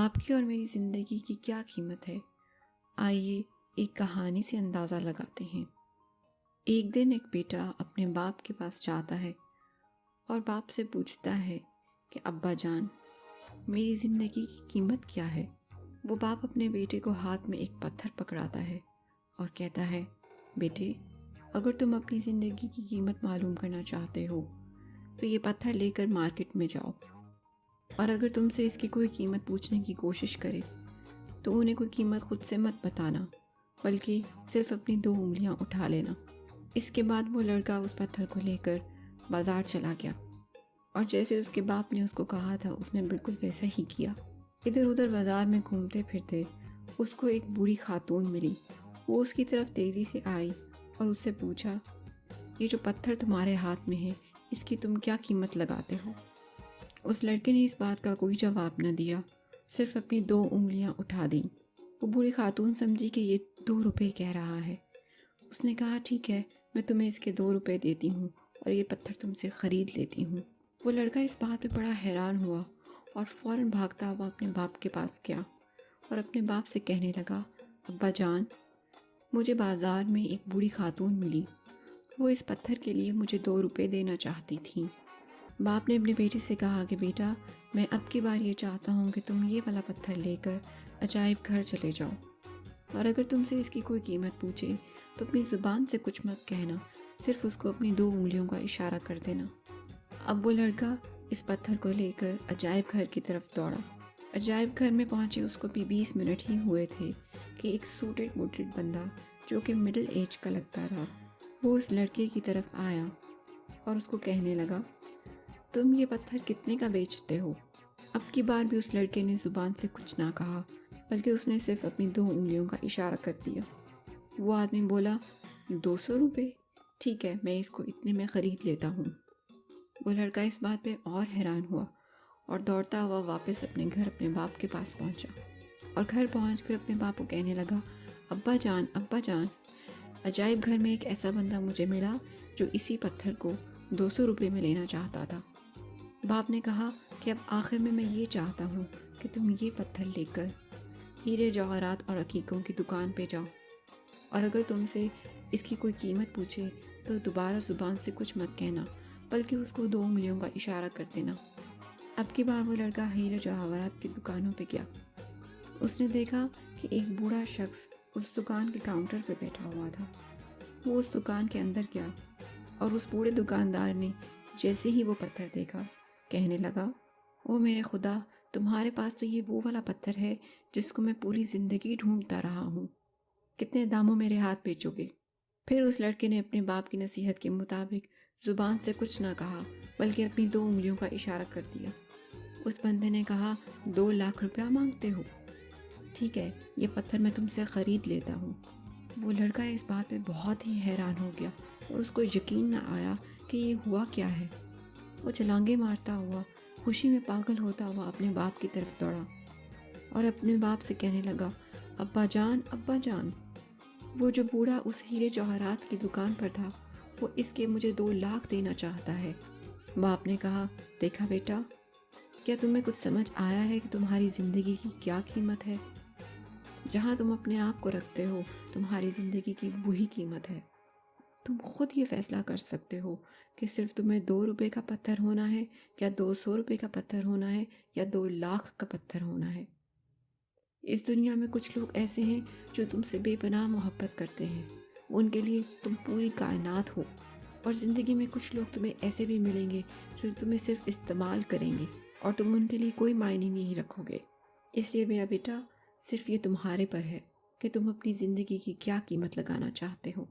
آپ کی اور میری زندگی کی کیا قیمت ہے؟ آئیے ایک کہانی سے اندازہ لگاتے ہیں۔ ایک دن ایک بیٹا اپنے باپ کے پاس جاتا ہے اور باپ سے پوچھتا ہے کہ ابا جان، میری زندگی کی قیمت کیا ہے؟ وہ باپ اپنے بیٹے کو ہاتھ میں ایک پتھر پکڑاتا ہے اور کہتا ہے، بیٹے، اگر تم اپنی زندگی کی قیمت معلوم کرنا چاہتے ہو تو یہ پتھر لے کر مارکیٹ میں جاؤ، اور اگر تم سے اس کی کوئی قیمت پوچھنے کی کوشش کرے تو انہیں کوئی قیمت خود سے مت بتانا، بلکہ صرف اپنی 2 انگلیاں اٹھا لینا۔ اس کے بعد وہ لڑکا اس پتھر کو لے کر بازار چلا گیا، اور جیسے اس کے باپ نے اس کو کہا تھا اس نے بالکل ویسا ہی کیا۔ ادھر ادھر بازار میں گھومتے پھرتے اس کو ایک بوڑھی خاتون ملی۔ وہ اس کی طرف تیزی سے آئی اور اس سے پوچھا، یہ جو پتھر تمہارے ہاتھ میں ہے اس کی تم کیا قیمت لگاتے ہو؟ اس لڑکے نے اس بات کا کوئی جواب نہ دیا، صرف اپنی 2 انگلیاں اٹھا دیں۔ وہ بوڑھی خاتون سمجھی کہ یہ 2 روپے کہہ رہا ہے۔ اس نے کہا، ٹھیک ہے، میں تمہیں اس کے 2 روپے دیتی ہوں اور یہ پتھر تم سے خرید لیتی ہوں۔ وہ لڑکا اس بات پہ بڑا حیران ہوا اور فوراً بھاگتا ہوا اپنے باپ کے پاس گیا اور اپنے باپ سے کہنے لگا، ابا جان، مجھے بازار میں ایک بوڑھی خاتون ملی، وہ اس پتھر کے لیے مجھے 2 روپے دینا چاہتی تھیں۔ باپ نے اپنے بیٹے سے کہا کہ بیٹا، میں اب کی بار یہ چاہتا ہوں کہ تم یہ والا پتھر لے کر عجائب گھر چلے جاؤ، اور اگر تم سے اس کی کوئی قیمت پوچھے تو اپنی زبان سے کچھ مت کہنا، صرف اس کو اپنی 2 انگلیوں کا اشارہ کر دینا۔ اب وہ لڑکا اس پتھر کو لے کر عجائب گھر کی طرف دوڑا۔ عجائب گھر میں پہنچے اس کو بھی 20 منٹ ہی ہوئے تھے کہ ایک سوٹڈ بوٹڈ بندہ جو کہ مڈل ایج کا لگتا تھا، وہ اس لڑکے کی طرف آیا اور اس کو کہنے لگا، تم یہ پتھر کتنے کا بیچتے ہو؟ اب کی بار بھی اس لڑکے نے زبان سے کچھ نہ کہا، بلکہ اس نے صرف اپنی 2 انگلیوں کا اشارہ کر دیا۔ وہ آدمی بولا، 200 روپے، ٹھیک ہے، میں اس کو اتنے میں خرید لیتا ہوں۔ وہ لڑکا اس بات پہ اور حیران ہوا اور دوڑتا ہوا واپس اپنے گھر اپنے باپ کے پاس پہنچا، اور گھر پہنچ کر اپنے باپ کو کہنے لگا، ابا جان، عجائب گھر میں ایک ایسا بندہ مجھے ملا جو اسی پتھر کو 200 روپے میں لینا چاہتا تھا۔ باپ نے کہا کہ اب آخر میں یہ چاہتا ہوں کہ تم یہ پتھر لے کر ہیرے جواہرات اور عقیقوں کی دکان پہ جاؤ، اور اگر تم سے اس کی کوئی قیمت پوچھے تو دوبارہ زبان سے کچھ مت کہنا، بلکہ اس کو 2 انگلیوں کا اشارہ کر دینا۔ اب کی بار وہ لڑکا ہیرے جواہرات کی دکانوں پہ گیا۔ اس نے دیکھا کہ ایک بوڑھا شخص اس دکان کے کاؤنٹر پہ بیٹھا ہوا تھا۔ وہ اس دکان کے اندر گیا اور اس بوڑھے دکاندار نے جیسے ہی وہ پتھر دیکھا کہنے لگا، او میرے خدا، تمہارے پاس تو یہ وہ والا پتھر ہے جس کو میں پوری زندگی ڈھونڈتا رہا ہوں، کتنے داموں میرے ہاتھ بیچو گے؟ پھر اس لڑکے نے اپنے باپ کی نصیحت کے مطابق زبان سے کچھ نہ کہا، بلکہ اپنی 2 انگلیوں کا اشارہ کر دیا۔ اس بندے نے کہا، 2 لاکھ روپیہ مانگتے ہو؟ ٹھیک ہے، یہ پتھر میں تم سے خرید لیتا ہوں۔ وہ لڑکا اس بات پہ بہت ہی حیران ہو گیا اور اس کو یقین نہ آیا کہ یہ ہوا کیا ہے۔ وہ چھلانگیں مارتا ہوا، خوشی میں پاگل ہوتا ہوا اپنے باپ کی طرف دوڑا اور اپنے باپ سے کہنے لگا، ابا جان، وہ جو بوڑھا اس ہیرے جواہرات کی دکان پر تھا، وہ اس کے مجھے 2 لاکھ دینا چاہتا ہے۔ باپ نے کہا، دیکھا بیٹا، کیا تمہیں کچھ سمجھ آیا ہے کہ تمہاری زندگی کی کیا قیمت ہے؟ جہاں تم اپنے آپ کو رکھتے ہو، تمہاری زندگی کی وہی قیمت ہے۔ تم خود یہ فیصلہ کر سکتے ہو کہ صرف تمہیں 2 روپے کا پتھر ہونا ہے یا 200 روپے کا پتھر ہونا ہے یا 2 لاکھ کا پتھر ہونا ہے۔ اس دنیا میں کچھ لوگ ایسے ہیں جو تم سے بے پناہ محبت کرتے ہیں، ان کے لیے تم پوری کائنات ہو، اور زندگی میں کچھ لوگ تمہیں ایسے بھی ملیں گے جو تمہیں صرف استعمال کریں گے اور تم ان کے لیے کوئی معنی نہیں رکھو گے۔ اس لیے میرا بیٹا، صرف یہ تمہارے پر ہے کہ تم اپنی زندگی کی کیا قیمت لگانا چاہتے ہو۔